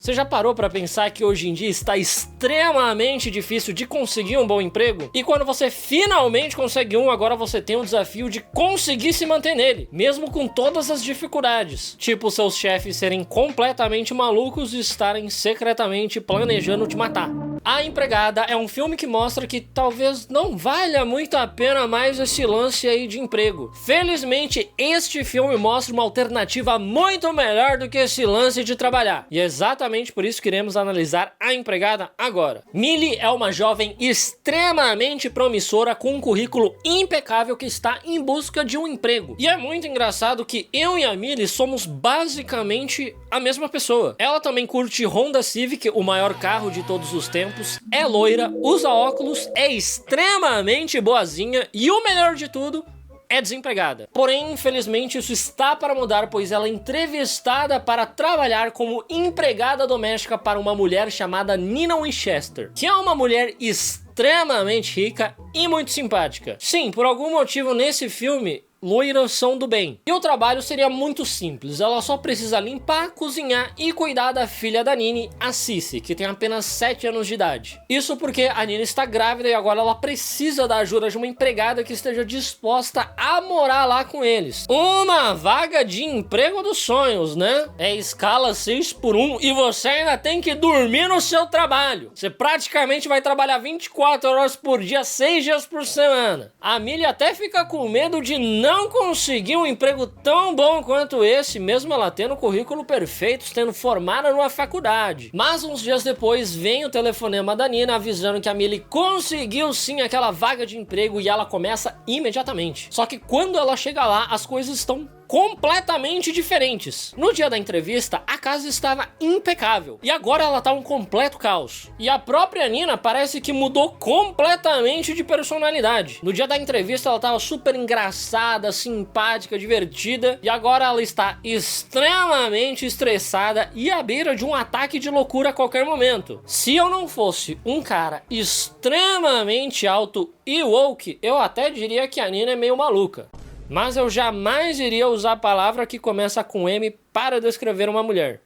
Você já parou pra pensar que hoje em dia está extremamente difícil de conseguir um bom emprego? E quando você finalmente consegue um, agora você tem o desafio de conseguir se manter nele, mesmo com todas as dificuldades. Tipo, seus chefes serem completamente malucos e estarem secretamente planejando te matar. A Empregada é um filme que mostra que talvez não valha muito a pena mais esse lance aí de emprego. Felizmente, este filme mostra uma alternativa muito melhor do que esse lance de trabalhar. E é exatamente por isso que iremos analisar A Empregada agora. Millie é uma jovem extremamente promissora com um currículo impecável que está em busca de um emprego. E é muito engraçado que eu e a Millie somos basicamente a mesma pessoa. Ela também curte Honda Civic, o maior carro de todos os tempos, é loira, usa óculos, é extremamente boazinha e o melhor de tudo, é desempregada. Porém, infelizmente, isso está para mudar, pois ela é entrevistada para trabalhar como empregada doméstica para uma mulher chamada Nina Winchester, que é uma mulher extremamente rica e muito simpática. Sim, por algum motivo nesse filme, loiras são do bem. E o trabalho seria muito simples, ela só precisa limpar, cozinhar e cuidar da filha da Nini, a Cici, que tem apenas 7 anos de idade. Isso porque a Nini está grávida e agora ela precisa da ajuda de uma empregada que esteja disposta a morar lá com eles. Uma vaga de emprego dos sonhos, né? É escala 6x1 e você ainda tem que dormir no seu trabalho. Você praticamente vai trabalhar 24 horas por dia, 6 dias por semana. A Millie até fica com medo de não conseguir um emprego tão bom quanto esse, mesmo ela tendo o currículo perfeito, tendo formada numa faculdade. Mas uns dias depois vem o telefonema da Nina avisando que a Millie conseguiu sim aquela vaga de emprego e ela começa imediatamente. Só que quando ela chega lá, as coisas estão completamente diferentes. No dia da entrevista, a casa estava impecável e agora ela tá um completo caos. E a própria Nina parece que mudou completamente de personalidade. No dia da entrevista ela tava super engraçada, simpática, divertida e agora ela está extremamente estressada e à beira de um ataque de loucura a qualquer momento. Se eu não fosse um cara extremamente alto e woke, eu até diria que a Nina é meio maluca. Mas eu jamais iria usar a palavra que começa com M para descrever uma mulher.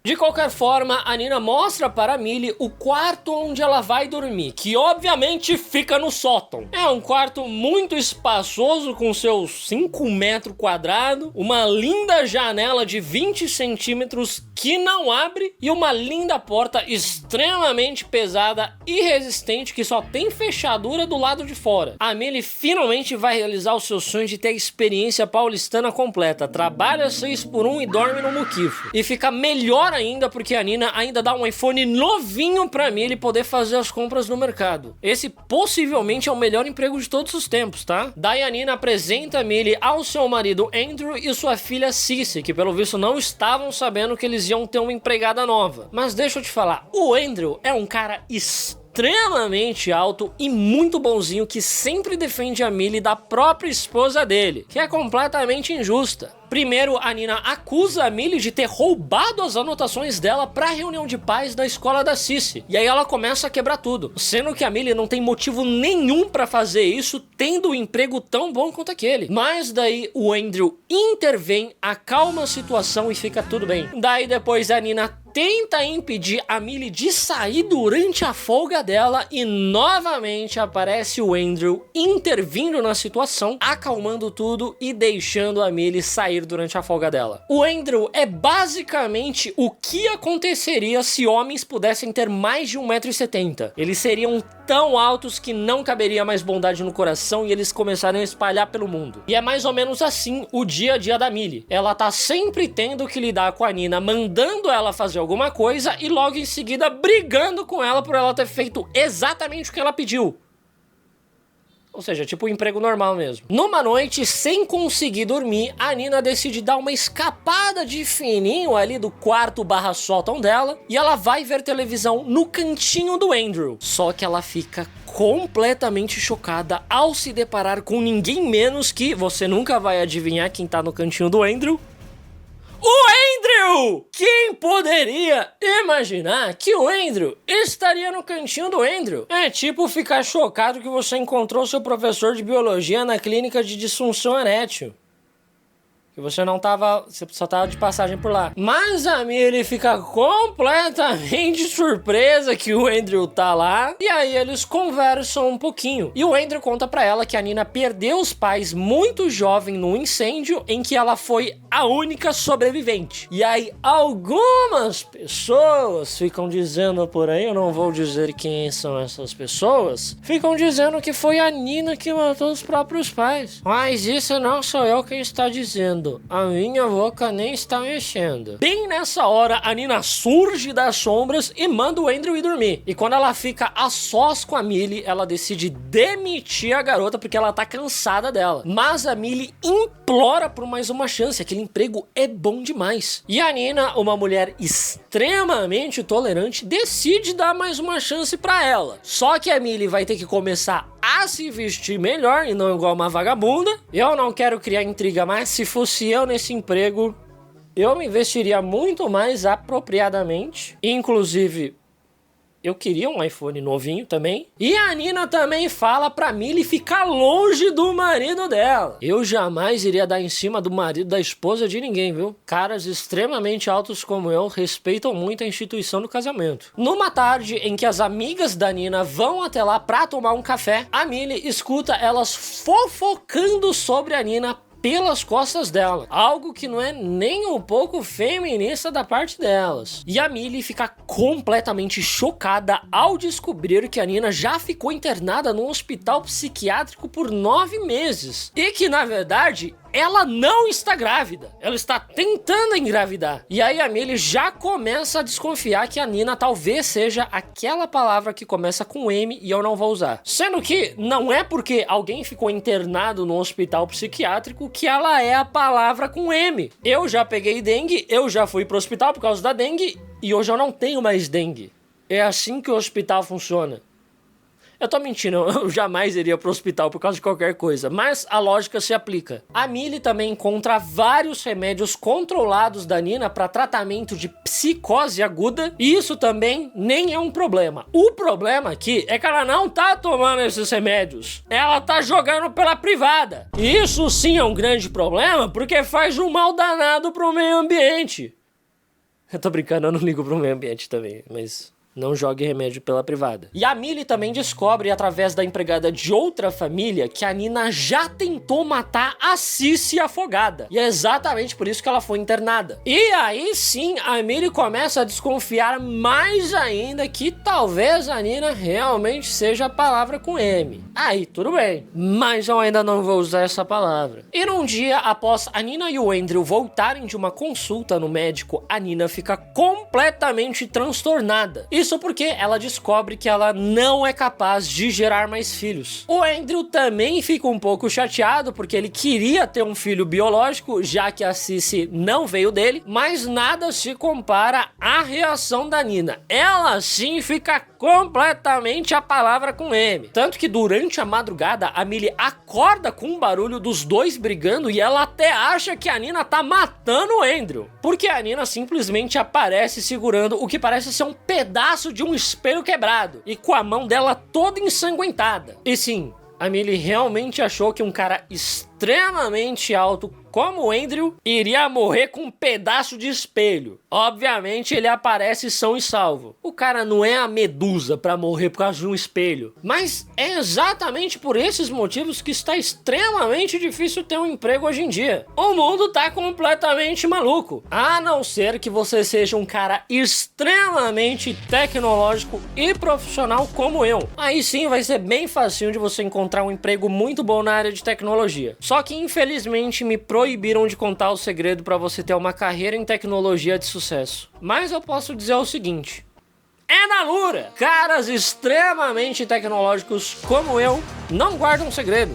De qualquer forma, a Nina mostra para a Millie o quarto onde ela vai dormir, que obviamente fica no sótão. É um quarto muito espaçoso com seus 5 metros quadrados, uma linda janela de 20 centímetros que não abre e uma linda porta extremamente pesada e resistente que só tem fechadura do lado de fora. A Millie finalmente vai realizar o seu sonho de ter a experiência paulistana completa. Trabalha 6x1 e dorme no muquifo. E fica melhor ainda porque a Nina ainda dá um iPhone novinho pra Millie poder fazer as compras no mercado. Esse possivelmente é o melhor emprego de todos os tempos, tá? Daí a Nina apresenta a Millie ao seu marido Andrew e sua filha Cici, que pelo visto não estavam sabendo que eles iam ter uma empregada nova. Mas deixa eu te falar, o Andrew é um cara extremamente alto e muito bonzinho que sempre defende a Millie da própria esposa dele, que é completamente injusta. Primeiro, a Nina acusa a Millie de ter roubado as anotações dela pra reunião de pais da escola da Cici. E aí ela começa a quebrar tudo, sendo que a Millie não tem motivo nenhum pra fazer isso, tendo um emprego tão bom quanto aquele. Mas daí o Andrew intervém, acalma a situação e fica tudo bem. Daí depois a Nina tenta impedir a Millie de sair durante a folga dela e novamente aparece o Andrew intervindo na situação, acalmando tudo e deixando a Millie sair durante a folga dela. O Andrew é basicamente o que aconteceria se homens pudessem ter mais de 1,70 m. Eles seriam tão altos que não caberia mais bondade no coração e eles começariam a espalhar pelo mundo. E é mais ou menos assim o dia a dia da Millie. Ela tá sempre tendo que lidar com a Nina, mandando ela fazer alguma coisa e logo em seguida brigando com ela por ela ter feito exatamente o que ela pediu. Ou seja, tipo um emprego normal mesmo. Numa noite, sem conseguir dormir, a Nina decide dar uma escapada de fininho ali do quarto barra sótão dela e ela vai ver televisão no cantinho do Andrew. Só que ela fica completamente chocada ao se deparar com ninguém menos que, você nunca vai adivinhar quem tá no cantinho do Andrew, o Andrew! Quem poderia imaginar que o Andrew estaria no cantinho do Andrew? É tipo ficar chocado que você encontrou seu professor de biologia na clínica de disfunção erétil. que você não tava, você só tava de passagem por lá. Mas a Millie fica completamente surpresa que o Andrew tá lá, e aí eles conversam um pouquinho. E o Andrew conta pra ela que a Nina perdeu os pais muito jovem num incêndio em que ela foi a única sobrevivente. E aí algumas pessoas ficam dizendo por aí, eu não vou dizer quem são essas pessoas, ficam dizendo que foi a Nina que matou os próprios pais. Mas isso não sou eu quem está dizendo. A minha boca nem está mexendo. Bem nessa hora, a Nina surge das sombras e manda o Andrew ir dormir. E quando ela fica a sós com a Millie, ela decide demitir a garota porque ela tá cansada dela. Mas a Millie implora por mais uma chance. Aquele emprego é bom demais. E a Nina, uma mulher extremamente tolerante, decide dar mais uma chance pra ela. Só que a Millie vai ter que começar a se vestir melhor e não igual uma vagabunda. Eu não quero criar intriga, mas se fosse eu nesse emprego, eu me vestiria muito mais apropriadamente. Inclusive, eu queria um iPhone novinho também. E a Nina também fala pra Millie ficar longe do marido dela. Eu jamais iria dar em cima do marido da esposa de ninguém, viu? Caras extremamente altos como eu respeitam muito a instituição do casamento. Numa tarde em que as amigas da Nina vão até lá pra tomar um café, a Millie escuta elas fofocando sobre a Nina pelas costas dela, algo que não é nem um pouco feminista da parte delas. E a Millie fica completamente chocada ao descobrir que a Nina já ficou internada num hospital psiquiátrico por 9 meses e que, na verdade, ela não está grávida, ela está tentando engravidar. E aí a Millie já começa a desconfiar que a Nina talvez seja aquela palavra que começa com M e eu não vou usar. Sendo que não é porque alguém ficou internado no hospital psiquiátrico que ela é a palavra com M. Eu já peguei dengue, eu já fui pro hospital por causa da dengue e hoje eu não tenho mais dengue. É assim que o hospital funciona. Eu tô mentindo, eu jamais iria pro hospital por causa de qualquer coisa, mas a lógica se aplica. A Millie também encontra vários remédios controlados da Nina para tratamento de psicose aguda, e isso também nem é um problema. O problema aqui é que ela não tá tomando esses remédios, ela tá jogando pela privada. E isso sim é um grande problema, porque faz um mal danado pro meio ambiente. Eu tô brincando, eu não ligo pro meio ambiente também, mas não jogue remédio pela privada. E a Millie também descobre, através da empregada de outra família, que a Nina já tentou matar a Cici afogada. E é exatamente por isso que ela foi internada. E aí sim, a Millie começa a desconfiar mais ainda que talvez a Nina realmente seja a palavra com M. Aí, tudo bem. Mas eu ainda não vou usar essa palavra. E num dia, após a Nina e o Andrew voltarem de uma consulta no médico, a Nina fica completamente transtornada. Isso porque ela descobre que ela não é capaz de gerar mais filhos. O Andrew também fica um pouco chateado porque ele queria ter um filho biológico, já que a Cici não veio dele, mas nada se compara à reação da Nina. Ela sim fica completamente a palavra com M. Tanto que durante a madrugada a Millie acorda com o barulho dos dois brigando e ela até acha que a Nina tá matando o Andrew. Porque a Nina simplesmente aparece segurando o que parece ser um pedaço de um espelho quebrado e com a mão dela toda ensanguentada. E sim, a Millie realmente achou que um cara extremamente alto como o Andrew iria morrer com um pedaço de espelho. Obviamente ele aparece são e salvo. O cara não é a Medusa pra morrer por causa de um espelho. Mas é exatamente por esses motivos que está extremamente difícil ter um emprego hoje em dia. O mundo tá completamente maluco. A não ser que você seja um cara extremamente tecnológico e profissional como eu. Aí sim vai ser bem facinho de você encontrar um emprego muito bom na área de tecnologia. Só que infelizmente me proibiram de contar o segredo para você ter uma carreira em tecnologia de sucesso. Mas eu posso dizer o seguinte: é na Lura! Caras extremamente tecnológicos como eu não guardam segredo.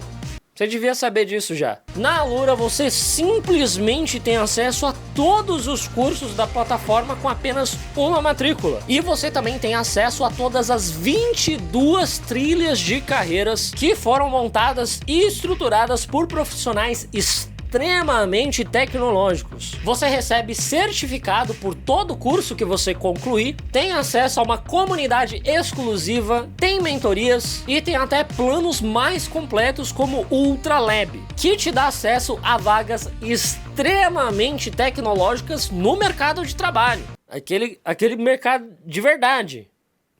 Você devia saber disso já. Na Alura você simplesmente tem acesso a todos os cursos da plataforma com apenas uma matrícula. E você também tem acesso a todas as 22 trilhas de carreiras que foram montadas e estruturadas por profissionais extremamente extremamente tecnológicos. Você recebe certificado por todo o curso que você concluir, tem acesso a uma comunidade exclusiva, tem mentorias e tem até planos mais completos como o Ultra Lab, que te dá acesso a vagas extremamente tecnológicas no mercado de trabalho. Aquele mercado de verdade.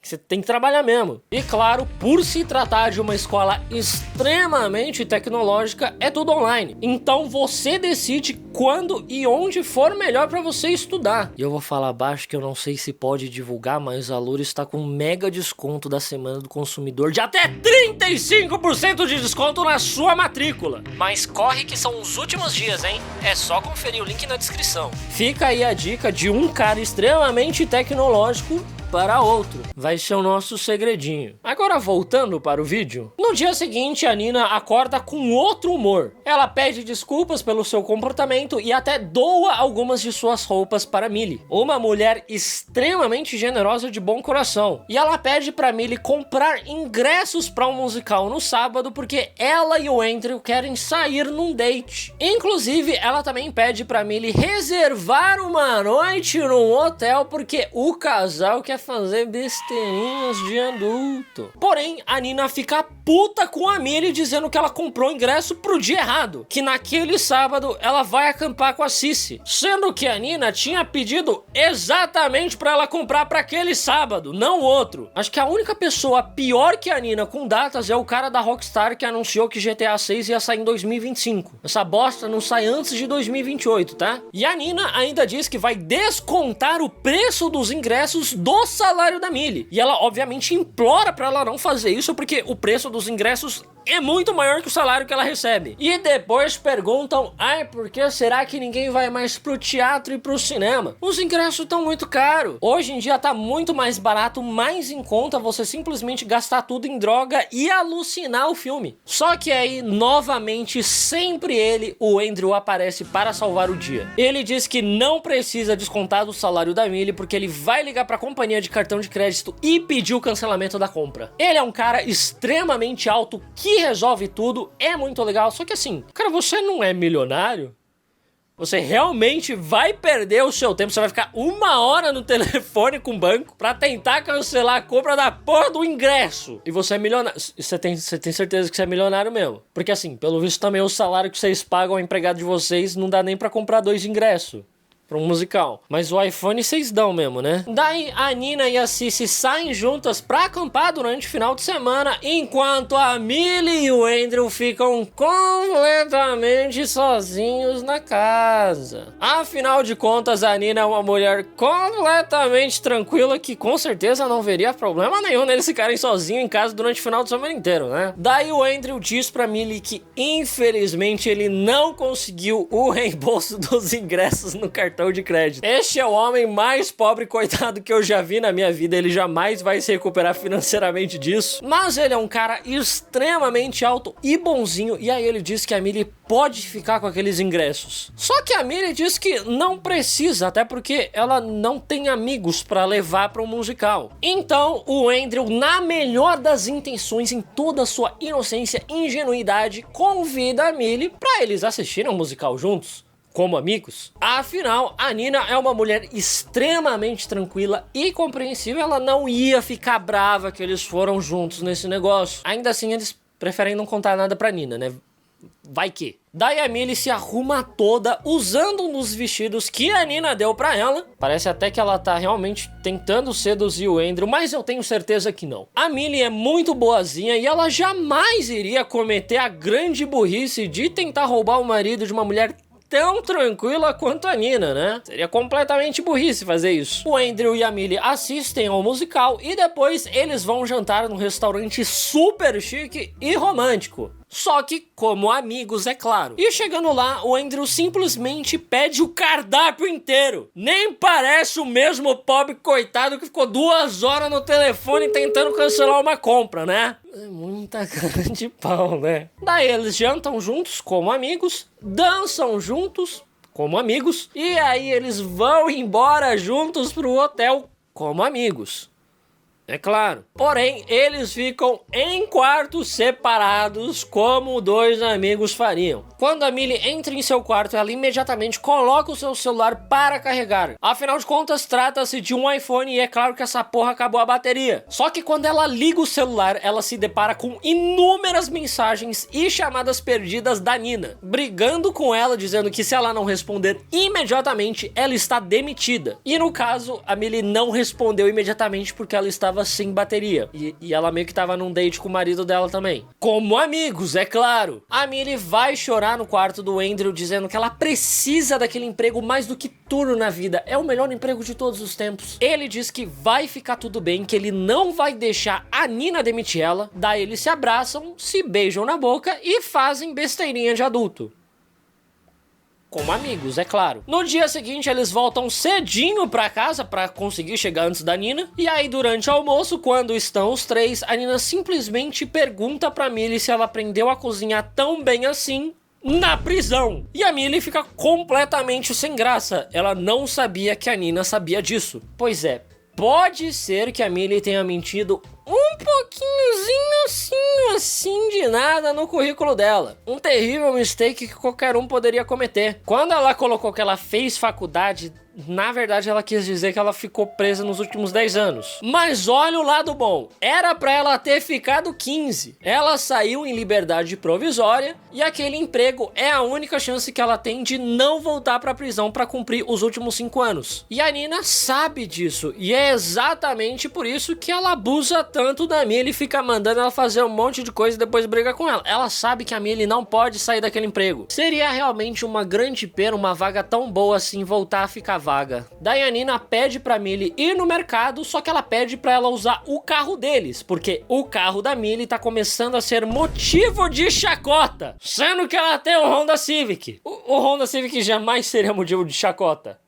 Você tem que trabalhar mesmo. E claro, por se tratar de uma escola extremamente tecnológica, é tudo online. Então você decide quando e onde for melhor para você estudar. E eu vou falar baixo que eu não sei se pode divulgar, mas a Alura está com um mega desconto da Semana do Consumidor de até 35% de desconto na sua matrícula. Mas corre que são os últimos dias, hein? É só conferir o link na descrição. Fica aí a dica de um cara extremamente tecnológico para outro. Vai ser o nosso segredinho. Agora voltando para o vídeo. No dia seguinte, a Nina acorda com outro humor. Ela pede desculpas pelo seu comportamento e até doa algumas de suas roupas para Millie, uma mulher extremamente generosa de bom coração. E ela pede para Millie comprar ingressos para um musical no sábado porque ela e o Andrew querem sair num date. Inclusive, ela também pede para Millie reservar uma noite num hotel porque o casal quer fazer besteirinhas de adulto. Porém, a Nina fica puta com a Millie dizendo que ela comprou ingresso pro dia errado, que naquele sábado ela vai acampar com a Cici, sendo que a Nina tinha pedido exatamente pra ela comprar pra aquele sábado, não outro. Acho que a única pessoa pior que a Nina com datas é o cara da Rockstar que anunciou que GTA 6 ia sair em 2025. Essa bosta não sai antes de 2028, tá? E a Nina ainda diz que vai descontar o preço dos ingressos do salário da Millie. E ela obviamente implora pra ela não fazer isso porque o preço dos ingressos é muito maior que o salário que ela recebe. E depois perguntam, por que será que ninguém vai mais pro teatro e pro cinema? Os ingressos estão muito caros. Hoje em dia tá muito mais barato, mais em conta você simplesmente gastar tudo em droga e alucinar o filme. Só que aí, novamente, sempre ele, o Andrew, aparece para salvar o dia. Ele diz que não precisa descontar do salário da Millie porque ele vai ligar pra companhia de cartão de crédito e pedir o cancelamento da compra. Ele é um cara extremamente alto que resolve tudo, é muito legal, só que assim, cara, você não é milionário? Você realmente vai perder o seu tempo, você vai ficar 1 hora no telefone com o banco pra tentar cancelar a compra da porra do ingresso. E você é milionário, você tem certeza que você é milionário mesmo? Porque assim, pelo visto também o salário que vocês pagam ao empregado de vocês não dá nem pra comprar 2 ingressos pra um musical. Mas o iPhone vocês dão mesmo, né? Daí a Nina e a Cici saem juntas pra acampar durante o final de semana, enquanto a Millie e o Andrew ficam completamente sozinhos na casa. Afinal de contas, a Nina é uma mulher completamente tranquila que com certeza não veria problema nenhum neles ficarem sozinhos em casa durante o final de semana inteiro, né? Daí o Andrew diz pra Millie que infelizmente ele não conseguiu o reembolso dos ingressos no cartão de crédito. Este é o homem mais pobre, coitado, que eu já vi na minha vida. Ele jamais vai se recuperar financeiramente disso. Mas ele é um cara extremamente alto e bonzinho. E aí ele diz que a Millie pode ficar com aqueles ingressos. Só que a Millie diz que não precisa, até porque ela não tem amigos pra levar para um musical. Então o Andrew, na melhor das intenções, em toda a sua inocência e ingenuidade, convida a Millie pra eles assistirem um musical juntos, como amigos. Afinal, a Nina é uma mulher extremamente tranquila e compreensível. Ela não ia ficar brava que eles foram juntos nesse negócio. Ainda assim, eles preferem não contar nada pra Nina, né? Vai que. Daí a Millie se arruma toda usando um dos vestidos que a Nina deu pra ela. Parece até que ela tá realmente tentando seduzir o Andrew, mas eu tenho certeza que não. A Millie é muito boazinha e ela jamais iria cometer a grande burrice de tentar roubar o marido de uma mulher tão tranquila quanto a Nina, né? Seria completamente burrice fazer isso. O Andrew e a Millie assistem ao musical e depois eles vão jantar num restaurante super chique e romântico. Só que como amigos, é claro. E chegando lá, o Andrew simplesmente pede o cardápio inteiro. Nem parece o mesmo pobre coitado que ficou 2 horas no telefone tentando cancelar uma compra, né? É muita cara de pau, né? Daí eles jantam juntos como amigos, dançam juntos como amigos, e aí eles vão embora juntos pro hotel como amigos. É claro. Porém, eles ficam em quartos separados, como dois amigos fariam. Quando a Millie entra em seu quarto, ela imediatamente coloca o seu celular para carregar. Afinal de contas, trata-se de um iPhone e é claro que essa porra acabou a bateria. Só que quando ela liga o celular, ela se depara com inúmeras mensagens e chamadas perdidas da Nina, brigando com ela, dizendo que se ela não responder imediatamente, ela está demitida. E no caso, a Millie não respondeu imediatamente porque ela estava sem bateria. E ela meio que tava num date com o marido dela também. Como amigos, é claro. A Millie vai chorar no quarto do Andrew, dizendo que ela precisa daquele emprego mais do que tudo na vida. É o melhor emprego de todos os tempos. Ele diz que vai ficar tudo bem, que ele não vai deixar a Nina demitir ela. Daí eles se abraçam, se beijam na boca e fazem besteirinha de adulto. Como amigos, é claro. No dia seguinte, eles voltam cedinho pra casa pra conseguir chegar antes da Nina. E aí, durante o almoço, quando estão os três, a Nina simplesmente pergunta pra Millie se ela aprendeu a cozinhar tão bem assim na prisão. E a Millie fica completamente sem graça. Ela não sabia que a Nina sabia disso. Pois é, pode ser que a Millie tenha mentido um pouquinhozinho assim de nada no currículo dela. Um terrível mistake que qualquer um poderia cometer. Quando ela colocou que ela fez faculdade, na verdade ela quis dizer que ela ficou presa nos últimos 10 anos. Mas olha o lado bom. Era pra ela ter ficado 15. Ela saiu em liberdade provisória e aquele emprego é a única chance que ela tem de não voltar pra prisão pra cumprir os últimos 5 anos. E a Nina sabe disso. E é exatamente por isso que ela abusa tanto da Millie e fica mandando ela fazer um monte de coisa e depois briga com ela. Ela sabe que a Millie não pode sair daquele emprego. Seria realmente uma grande pena uma vaga tão boa assim voltar a ficar vaga. Daí a Nina pede pra Millie ir no mercado, só que ela pede pra ela usar o carro deles, porque o carro da Millie tá começando a ser motivo de chacota, sendo que ela tem um Honda Civic. O Honda Civic jamais seria motivo de chacota.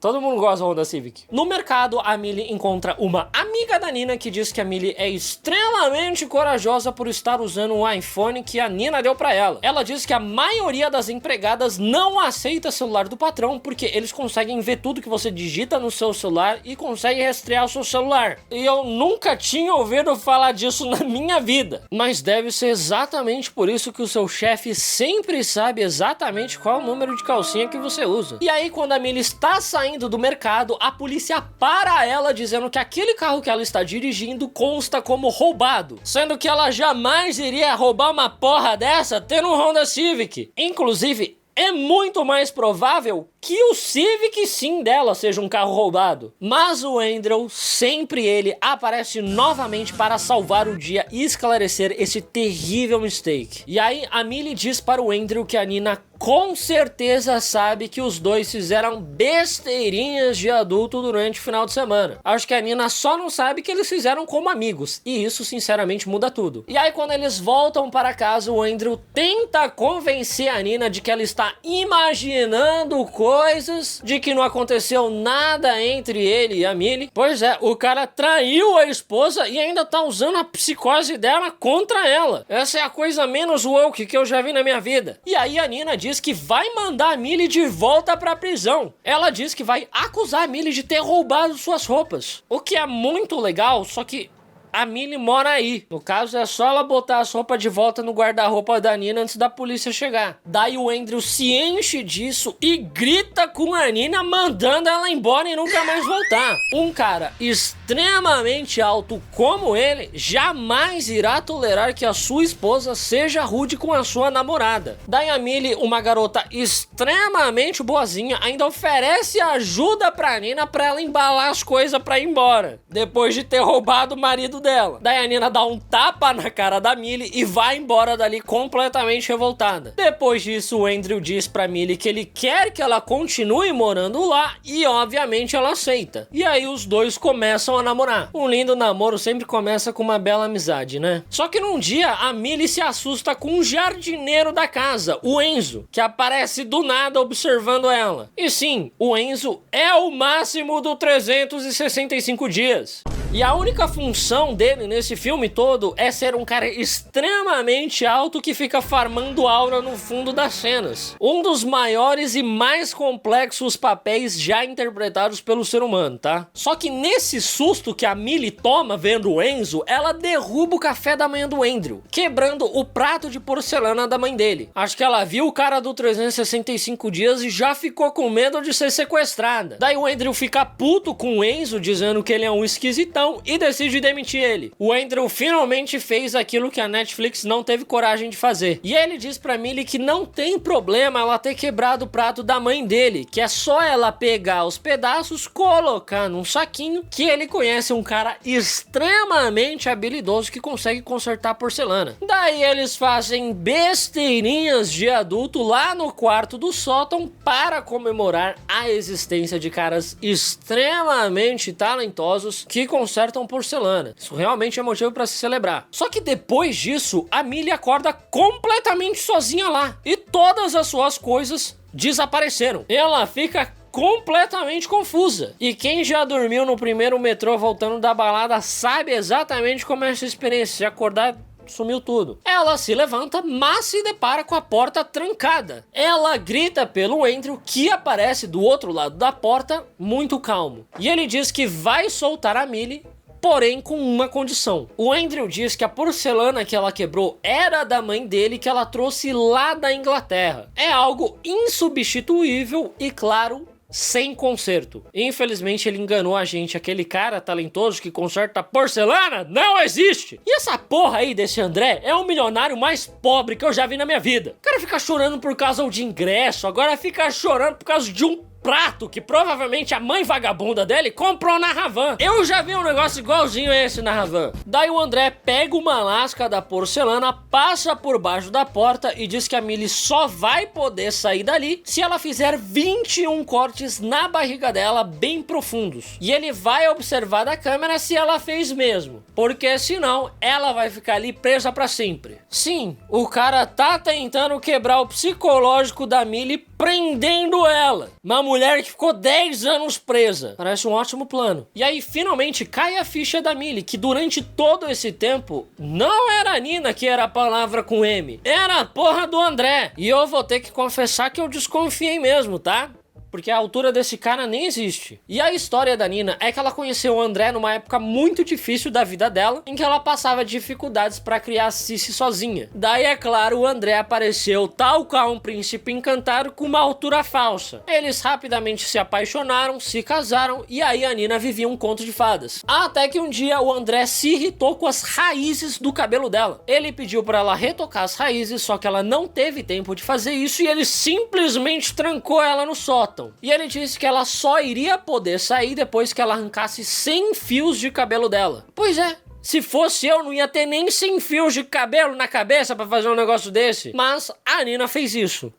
Todo mundo gosta do Honda Civic. No mercado, a Millie encontra uma amiga da Nina que diz que a Millie é extremamente corajosa por estar usando um iPhone que a Nina deu pra ela. Ela diz que a maioria das empregadas não aceita celular do patrão porque eles conseguem ver tudo que você digita no seu celular e conseguem rastrear o seu celular. E eu nunca tinha ouvido falar disso na minha vida. Mas deve ser exatamente por isso que o seu chefe sempre sabe exatamente qual o número de calcinha que você usa. E aí, quando a Millie está saindo do mercado, a polícia para ela dizendo que aquele carro que ela está dirigindo consta como roubado, sendo que ela jamais iria roubar uma porra dessa tendo um Honda Civic. Inclusive, é muito mais provável que o Civic sim dela seja um carro roubado. Mas o Andrew, sempre ele, aparece novamente para salvar o dia e esclarecer esse terrível mistake. E aí a Millie diz para o Andrew que a Nina com certeza sabe que os dois fizeram besteirinhas de adulto durante o final de semana. Acho que a Nina só não sabe que eles fizeram como amigos, e isso sinceramente muda tudo. E aí quando eles voltam para casa, o Andrew tenta convencer a Nina de que ela está imaginando coisas, de que não aconteceu nada entre ele e a Millie. Pois é, o cara traiu a esposa e ainda tá usando a psicose dela contra ela. Essa é a coisa menos woke que eu já vi na minha vida. E aí a Nina diz que vai mandar a Millie de volta pra prisão. Ela diz que vai acusar a Millie de ter roubado suas roupas. O que é muito legal, só que a Millie mora aí. No caso, é só ela botar as roupas de volta no guarda-roupa da Nina antes da polícia chegar. Daí o Andrew se enche disso e grita com a Nina, mandando ela embora e nunca mais voltar. Um cara extremamente alto como ele jamais irá tolerar que a sua esposa seja rude com a sua namorada. Daí a Millie, uma garota extremamente boazinha, ainda oferece ajuda pra Nina pra ela embalar as coisas pra ir embora, depois de ter roubado o marido dela. Daí a Nina dá um tapa na cara da Millie e vai embora dali completamente revoltada. Depois disso, o Andrew diz pra Millie que ele quer que ela continue morando lá e obviamente ela aceita. E aí os dois começam a namorar. Um lindo namoro sempre começa com uma bela amizade, né? Só que num dia a Millie se assusta com um jardineiro da casa, o Enzo, que aparece do nada observando ela. E sim, o Enzo é o máximo do 365 dias. E a única função dele nesse filme todo é ser um cara extremamente alto que fica farmando aura no fundo das cenas. Um dos maiores e mais complexos papéis já interpretados pelo ser humano, tá? Só que nesse susto que a Millie toma vendo o Enzo, ela derruba o café da manhã do Andrew, quebrando o prato de porcelana da mãe dele. Acho que ela viu o cara do 365 dias e já ficou com medo de ser sequestrada. Daí o Andrew fica puto com o Enzo, dizendo que ele é um esquisitão e decide demitir ele. O Andrew finalmente fez aquilo que a Netflix não teve coragem de fazer. E ele diz pra Millie que não tem problema ela ter quebrado o prato da mãe dele, que é só ela pegar os pedaços, colocar num saquinho, que ele conhece um cara extremamente habilidoso que consegue consertar porcelana. Daí eles fazem besteirinhas de adulto lá no quarto do sótão para comemorar a existência de caras extremamente talentosos que consertam porcelana. Isso realmente é motivo para se celebrar. Só que depois disso, a Millie acorda completamente sozinha lá e todas as suas coisas desapareceram. Ela fica completamente confusa. E quem já dormiu no primeiro metrô voltando da balada sabe exatamente como é essa experiência. Se acordar, sumiu tudo. Ela se levanta, mas se depara com a porta trancada. Ela grita pelo Andrew, que aparece do outro lado da porta, muito calmo. E ele diz que vai soltar a Millie, porém com uma condição. O Andrew diz que a porcelana que ela quebrou era da mãe dele, que ela trouxe lá da Inglaterra. É algo insubstituível e, claro, sem conserto. Infelizmente ele enganou a gente. Aquele cara talentoso que conserta porcelana não existe. E essa porra aí desse André é o milionário mais pobre que eu já vi na minha vida. O cara fica chorando por causa de ingresso, agora fica chorando por causa de um prato que provavelmente a mãe vagabunda dele comprou na Havan. Eu já vi um negócio igualzinho a esse na Havan. Daí o André pega uma lasca da porcelana, passa por baixo da porta e diz que a Millie só vai poder sair dali se ela fizer 21 cortes na barriga dela bem profundos. E ele vai observar da câmera se ela fez mesmo, porque senão ela vai ficar ali presa pra sempre. Sim, o cara tá tentando quebrar o psicológico da Millie prendendo ela. Uma mulher que ficou 10 anos presa. Parece um ótimo plano. E aí finalmente cai a ficha da Millie, que durante todo esse tempo não era a Nina que era a palavra com M, era a porra do André. E eu vou ter que confessar que eu desconfiei mesmo, tá? Porque a altura desse cara nem existe. E a história da Nina é que ela conheceu o André numa época muito difícil da vida dela, em que ela passava dificuldades pra criar a Cici sozinha. Daí, é claro, o André apareceu tal qual um príncipe encantado com uma altura falsa. Eles rapidamente se apaixonaram, se casaram, e aí a Nina vivia um conto de fadas. Até que um dia o André se irritou com as raízes do cabelo dela. Ele pediu pra ela retocar as raízes, só que ela não teve tempo de fazer isso e ele simplesmente trancou ela no sótão. E ele disse que ela só iria poder sair depois que ela arrancasse 100 fios de cabelo dela. Pois é, se fosse eu, não ia ter nem 100 fios de cabelo na cabeça pra fazer um negócio desse. Mas a Nina fez isso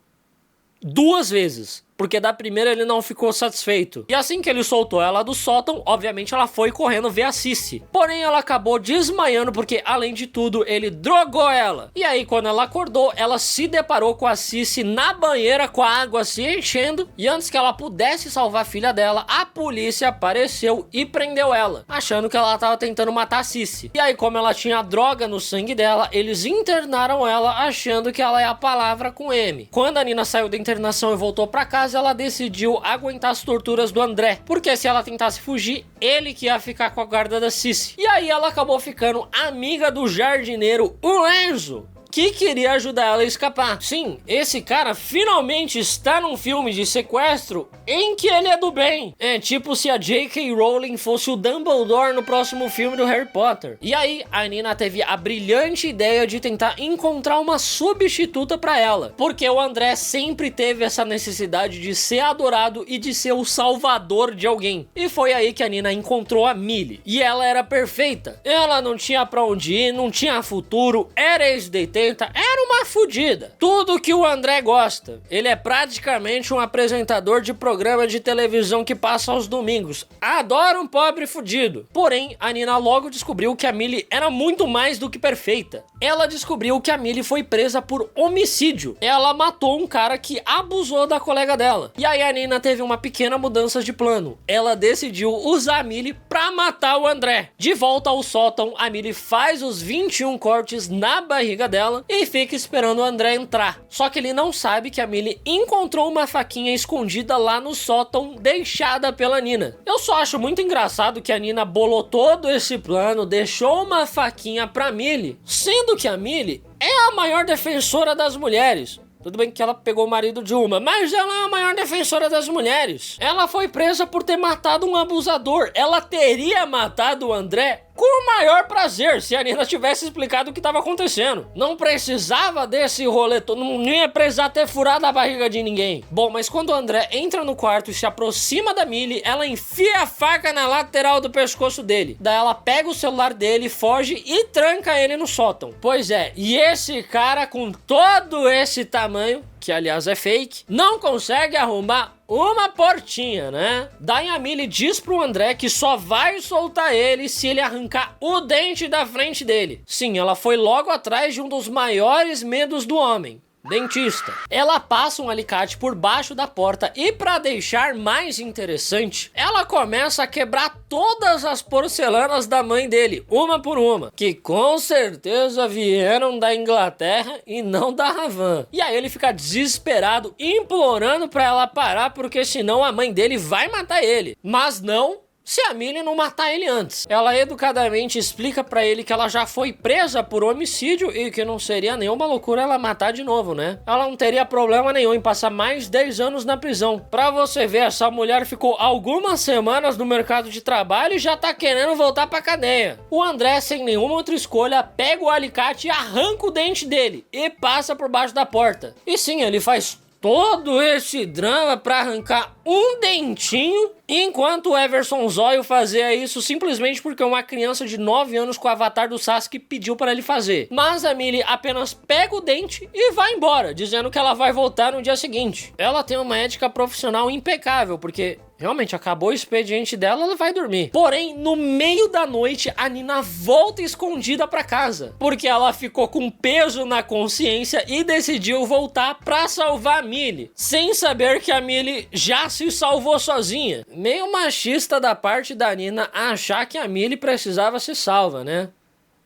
2 vezes. Porque da primeira ele não ficou satisfeito. E assim que ele soltou ela do sótão, obviamente ela foi correndo ver a Cici. Porém ela acabou desmaiando porque, além de tudo, ele drogou ela. E aí quando ela acordou, ela se deparou com a Cici na banheira com a água se enchendo. E antes que ela pudesse salvar a filha dela, a polícia apareceu e prendeu ela, achando que ela tava tentando matar a Cici. E aí como ela tinha droga no sangue dela, eles internaram ela achando que ela é a palavra com M. Quando a Nina saiu da internação e voltou pra casa, ela decidiu aguentar as torturas do André, porque se ela tentasse fugir, ele que ia ficar com a guarda da Cici. E aí ela acabou ficando amiga do jardineiro, o Enzo, que queria ajudar ela a escapar. Sim, esse cara finalmente está num filme de sequestro em que ele é do bem. É tipo se a J.K. Rowling fosse o Dumbledore no próximo filme do Harry Potter. E aí a Nina teve a brilhante ideia de tentar encontrar uma substituta pra ela, porque o André sempre teve essa necessidade de ser adorado e de ser o salvador de alguém. E foi aí que a Nina encontrou a Millie. E ela era perfeita. Ela não tinha pra onde ir, não tinha futuro, era ex-DT, era uma fudida. Tudo que o André gosta. Ele é praticamente um apresentador de programa de televisão que passa aos domingos. Adora um pobre fudido. Porém, a Nina logo descobriu que a Millie era muito mais do que perfeita. Ela descobriu que a Millie foi presa por homicídio. Ela matou um cara que abusou da colega dela. E aí a Nina teve uma pequena mudança de plano. Ela decidiu usar a Millie pra matar o André. De volta ao sótão, a Millie faz os 21 cortes na barriga dela e fica esperando o André entrar. Só que ele não sabe que a Millie encontrou uma faquinha escondida lá no sótão, deixada pela Nina. Eu só acho muito engraçado que a Nina bolou todo esse plano, deixou uma faquinha pra Millie, sendo que a Millie é a maior defensora das mulheres. Tudo bem que ela pegou o marido de uma, mas ela é a maior defensora das mulheres. Ela foi presa por ter matado um abusador. Ela teria matado o André com o maior prazer se a Nina tivesse explicado o que estava acontecendo. Não precisava desse rolê todo, não ia precisar ter furado a barriga de ninguém. Bom, mas quando o André entra no quarto e se aproxima da Millie, ela enfia a faca na lateral do pescoço dele. Daí ela pega o celular dele, foge e tranca ele no sótão. Pois é, e esse cara com todo esse tamanho, que aliás é fake, não consegue arrumar uma portinha, né? Daí a Millie diz pro André que só vai soltar ele se ele arrancar o dente da frente dele. Sim, ela foi logo atrás de um dos maiores medos do homem. Dentista. Ela passa um alicate por baixo da porta e, pra deixar mais interessante, ela começa a quebrar todas as porcelanas da mãe dele, uma por uma, que com certeza vieram da Inglaterra e não da Havana. E aí ele fica desesperado, implorando pra ela parar, porque senão a mãe dele vai matar ele. Mas não, se a Millie não matar ele antes. Ela educadamente explica pra ele que ela já foi presa por homicídio e que não seria nenhuma loucura ela matar de novo, né? Ela não teria problema nenhum em passar mais 10 anos na prisão. Pra você ver, essa mulher ficou algumas semanas no mercado de trabalho e já tá querendo voltar pra cadeia. O André, sem nenhuma outra escolha, pega o alicate e arranca o dente dele e passa por baixo da porta. E sim, ele faz todo esse drama pra arrancar um dentinho, enquanto o Everson Zóio fazia isso simplesmente porque uma criança de 9 anos com o avatar do Sasuke pediu para ele fazer. Mas a Millie apenas pega o dente e vai embora, dizendo que ela vai voltar no dia seguinte. Ela tem uma ética profissional impecável, porque realmente acabou o expediente dela, ela vai dormir. Porém, no meio da noite, a Nina volta escondida pra casa, porque ela ficou com peso na consciência e decidiu voltar pra salvar a Millie, sem saber que a Millie já se salvou sozinha. Meio machista da parte da Nina achar que a Millie precisava ser salva, né?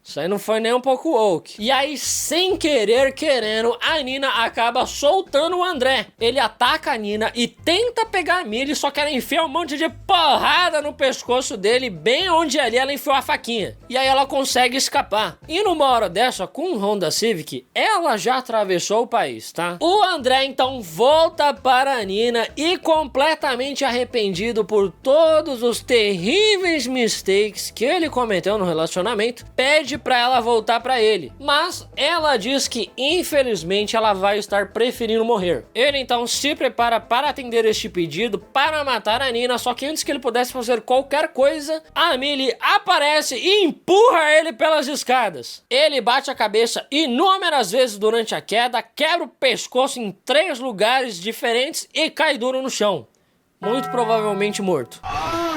Isso aí não foi nem um pouco woke. E aí, sem querer, querendo, a Nina acaba soltando o André. Ele ataca a Nina e tenta pegar a Millie, só que ela enfia um monte de porrada no pescoço dele, bem onde ali ela enfiou a faquinha. E aí ela consegue escapar. E numa hora dessa, com um Honda Civic, ela já atravessou o país, tá? O André, então, volta para a Nina e, completamente arrependido por todos os terríveis mistakes que ele cometeu no relacionamento, pede pra ela voltar pra ele, mas ela diz que infelizmente ela vai estar preferindo morrer. Ele então se prepara para atender este pedido, para matar a Nina, só que antes que ele pudesse fazer qualquer coisa, a Millie aparece e empurra ele pelas escadas. Ele bate a cabeça inúmeras vezes durante a queda, quebra o pescoço em 3 lugares diferentes e cai duro no chão. Muito provavelmente morto.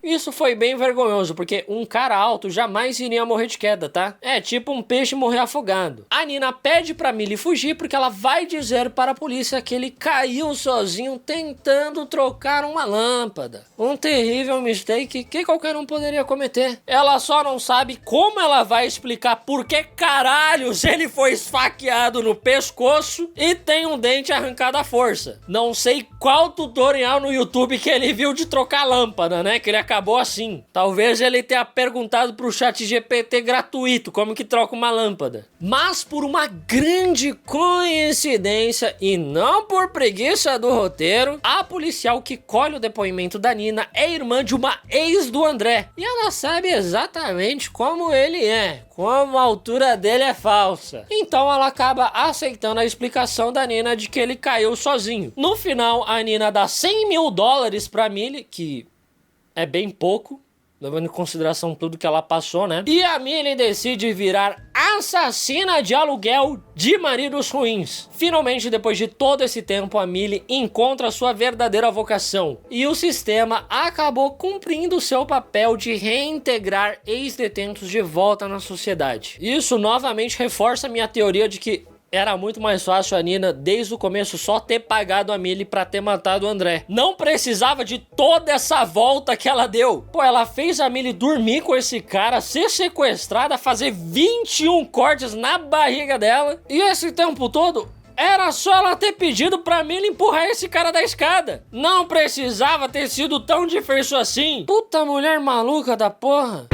Isso foi bem vergonhoso, porque um cara alto jamais iria morrer de queda, tá? É tipo um peixe morrer afogado. A Nina pede pra Millie fugir porque ela vai dizer para a polícia que ele caiu sozinho tentando trocar uma lâmpada. Um terrível mistake que qualquer um poderia cometer. Ela só não sabe como ela vai explicar por que caralhos ele foi esfaqueado no pescoço e tem um dente arrancado à força. Não sei qual tutorial no YouTube que ele viu de trocar lâmpada, né? Que ele acabou assim. Talvez ele tenha perguntado pro ChatGPT gratuito como que troca uma lâmpada. Mas por uma grande coincidência e não por preguiça do roteiro, a policial que colhe o depoimento da Nina é irmã de uma ex do André. E ela sabe exatamente como ele é, como a altura dele é falsa. Então ela acaba aceitando a explicação da Nina de que ele caiu sozinho. No final, a Nina dá $100 mil pra Millie, que é bem pouco, levando em consideração tudo que ela passou, né? E a Millie decide virar assassina de aluguel de maridos ruins. Finalmente, depois de todo esse tempo, a Millie encontra sua verdadeira vocação. E o sistema acabou cumprindo seu papel de reintegrar ex-detentos de volta na sociedade. Isso novamente reforça minha teoria de que Era muito mais fácil a Nina, desde o começo, só ter pagado a Millie pra ter matado o André. Não precisava de toda essa volta que ela deu. Pô, ela fez a Millie dormir com esse cara, ser sequestrada, fazer 21 cortes na barriga dela. E esse tempo todo, era só ela ter pedido pra Millie empurrar esse cara da escada. Não precisava ter sido tão difícil assim. Puta mulher maluca da porra.